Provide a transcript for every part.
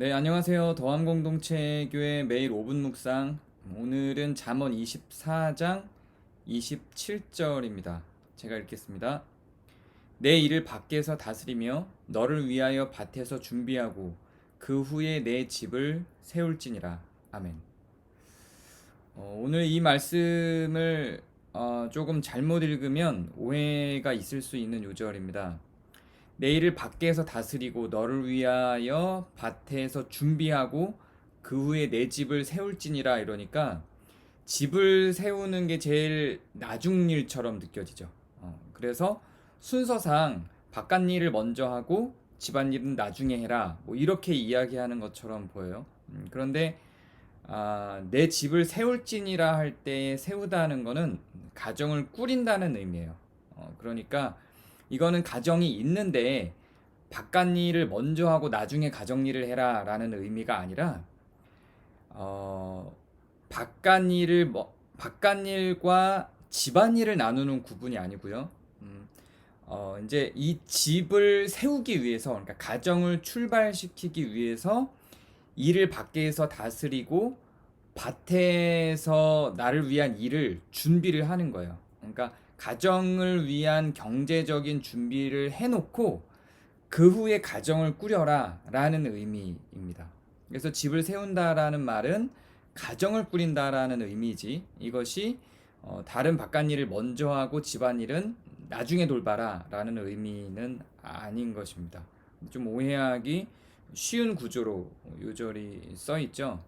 네, 안녕하세요. 더함공동체교회 매일 5분 묵상. 오늘은 잠언 24장 27절입니다. 제가 읽겠습니다. 내 일을 밖에서 다스리며 너를 위하여 밭에서 준비하고 그 후에 내 집을 세울지니라. 아멘. 오늘 이 말씀을 조금 잘못 읽으면 오해가 있을 수 있는 요절입니다. 내 일을 밖에서 다스리고 너를 위하여 밭에서 준비하고 그 후에 내 집을 세울지니라 이러니까 집을 세우는 게 제일 나중 일처럼 느껴지죠. 그래서 순서상 바깥 일을 먼저 하고 집안 일은 나중에 해라. 뭐 이렇게 이야기하는 것처럼 보여요. 그런데 내 집을 세울지니라 할 때 세우다는 거는 가정을 꾸린다는 의미예요. 그러니까 이거는 가정이 있는데 바깥 일을 먼저 하고 나중에 가정 일을 해라라는 의미가 아니라 어, 바깥 일과 집안 일을 나누는 구분이 아니고요. 이제 이 집을 세우기 위해서, 그러니까 가정을 출발시키기 위해서 일을 밖에서 다스리고 밭에서 나를 위한 일을 준비를 하는 거예요. 그러니까 가정을 위한 경제적인 준비를 해놓고 그 후에 가정을 꾸려라 라는 의미입니다. 그래서 집을 세운다라는 말은 가정을 꾸린다라는 의미지, 이것이 다른 바깥 일을 먼저 하고 집안일은 나중에 돌봐라 라는 의미는 아닌 것입니다. 좀 오해하기 쉬운 구조로 요절이 써 있죠.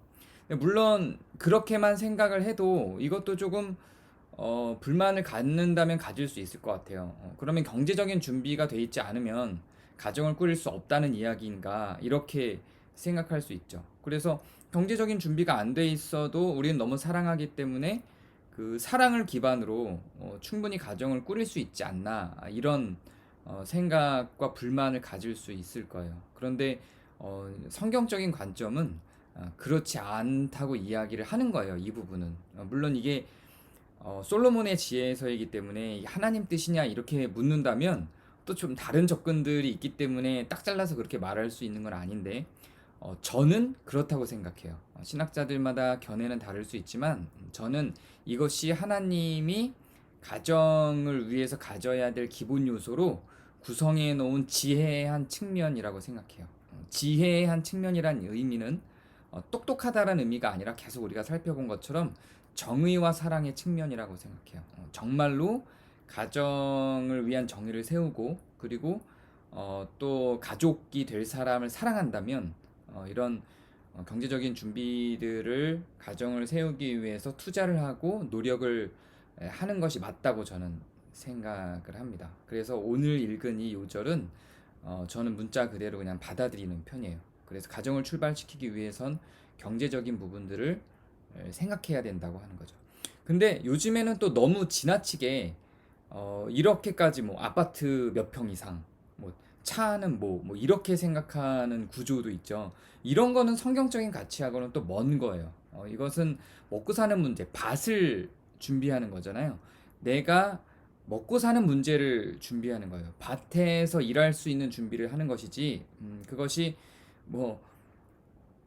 물론 그렇게만 생각을 해도 이것도 조금 불만을 갖는다면 가질 수 있을 것 같아요. 그러면 경제적인 준비가 돼 있지 않으면 가정을 꾸릴 수 없다는 이야기인가 이렇게 생각할 수 있죠. 그래서 경제적인 준비가 안 돼 있어도 우리는 너무 사랑하기 때문에 그 사랑을 기반으로 충분히 가정을 꾸릴 수 있지 않나 이런 생각과 불만을 가질 수 있을 거예요. 그런데 성경적인 관점은 그렇지 않다고 이야기를 하는 거예요. 이 부분은 물론 이게 솔로몬의 지혜에서이기 때문에 하나님 뜻이냐 이렇게 묻는다면 또 좀 다른 접근들이 있기 때문에 딱 잘라서 그렇게 말할 수 있는 건 아닌데 저는 그렇다고 생각해요. 신학자들마다 견해는 다를 수 있지만 저는 이것이 하나님이 가정을 위해서 가져야 될 기본 요소로 구성해 놓은 지혜의 한 측면이라고 생각해요. 지혜의 한 측면이란 의미는 똑똑하다라는 의미가 아니라 계속 우리가 살펴본 것처럼 정의와 사랑의 측면이라고 생각해요. 정말로 가정을 위한 정의를 세우고 그리고 또 가족이 될 사람을 사랑한다면 이런 경제적인 준비들을 가정을 세우기 위해서 투자를 하고 노력을 하는 것이 맞다고 저는 생각을 합니다. 그래서 오늘 읽은 이 요절은 저는 문자 그대로 그냥 받아들이는 편이에요. 그래서 가정을 출발시키기 위해선 경제적인 부분들을 생각해야 된다고 하는 거죠. 근데 요즘에는 또 너무 지나치게 이렇게까지 뭐 아파트 몇 평 이상, 뭐 차는 뭐 이렇게 생각하는 구조도 있죠. 이런 거는 성경적인 가치하고는 또 먼 거예요. 이것은 먹고 사는 문제, 밭을 준비하는 거잖아요. 내가 먹고 사는 문제를 준비하는 거예요. 밭에서 일할 수 있는 준비를 하는 것이지, 그것이 뭐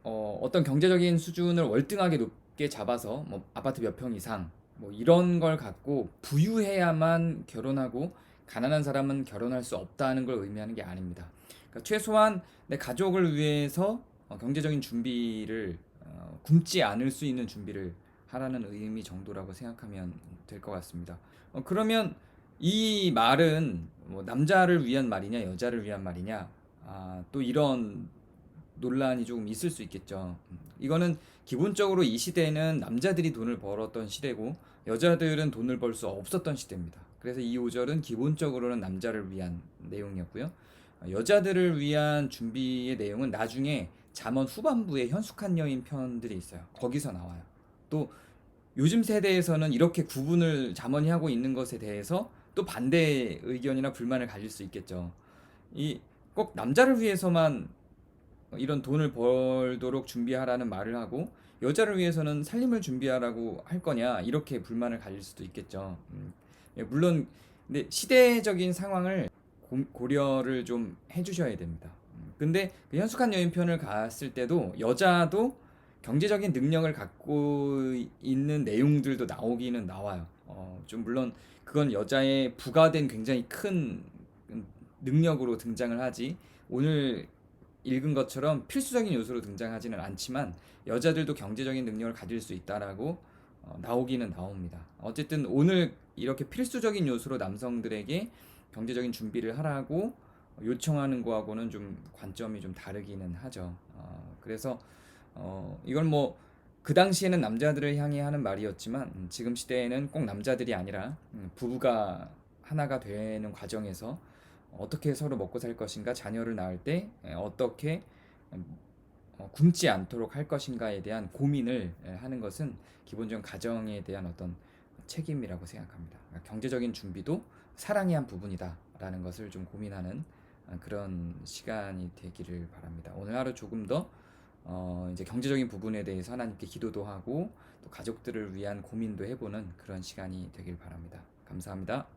어떤 경제적인 수준을 월등하게 높게 잡아서 뭐 아파트 몇 평 이상 뭐 이런 걸 갖고 부유해야만 결혼하고 가난한 사람은 결혼할 수 없다는 걸 의미하는 게 아닙니다. 그러니까 최소한 내 가족을 위해서 경제적인 준비를 굶지 않을 수 있는 준비를 하라는 의미 정도라고 생각하면 될 것 같습니다. 그러면 이 말은 뭐 남자를 위한 말이냐 여자를 위한 말이냐 또 이런 논란이 조금 있을 수 있겠죠. 이거는 기본적으로 이 시대는 남자들이 돈을 벌었던 시대고 여자들은 돈을 벌 수 없었던 시대입니다. 그래서 이 5절은 기본적으로는 남자를 위한 내용이었고요. 여자들을 위한 준비의 내용은 나중에 잠언 후반부에 현숙한 여인 편들이 있어요. 거기서 나와요. 또 요즘 세대에서는 이렇게 구분을 잠언이 하고 있는 것에 대해서 또 반대 의견이나 불만을 가질 수 있겠죠. 이 꼭 남자를 위해서만 이런 돈을 벌도록 준비하라는 말을 하고 여자를 위해서는 살림을 준비하라고 할 거냐 이렇게 불만을 가질 수도 있겠죠. 물론 근데 시대적인 상황을 고려를 좀 해주셔야 됩니다. 근데 그 현숙한 여인편을 갔을 때도 여자도 경제적인 능력을 갖고 있는 내용들도 나오기는 나와요. 좀 물론 그건 여자의 부가된 굉장히 큰 능력으로 등장을 하지, 오늘 읽은 것처럼 필수적인 요소로 등장하지는 않지만 여자들도 경제적인 능력을 가질 수 있다라고 나오기는 나옵니다. 어쨌든 오늘 이렇게 필수적인 요소로 남성들에게 경제적인 준비를 하라고 요청하는 거하고는 좀 관점이 좀 다르기는 하죠. 그래서 이건 뭐 그 당시에는 남자들을 향해 하는 말이었지만 지금 시대에는 꼭 남자들이 아니라 부부가 하나가 되는 과정에서 어떻게 서로 먹고 살 것인가, 자녀를 낳을 때 어떻게 굶지 않도록 할 것인가에 대한 고민을 하는 것은 기본적인 가정에 대한 어떤 책임이라고 생각합니다. 그러니까 경제적인 준비도 사랑의 한 부분이다라는 것을 좀 고민하는 그런 시간이 되기를 바랍니다. 오늘 하루 조금 더 이제 경제적인 부분에 대해서 하나님께 기도도 하고 또 가족들을 위한 고민도 해보는 그런 시간이 되길 바랍니다. 감사합니다.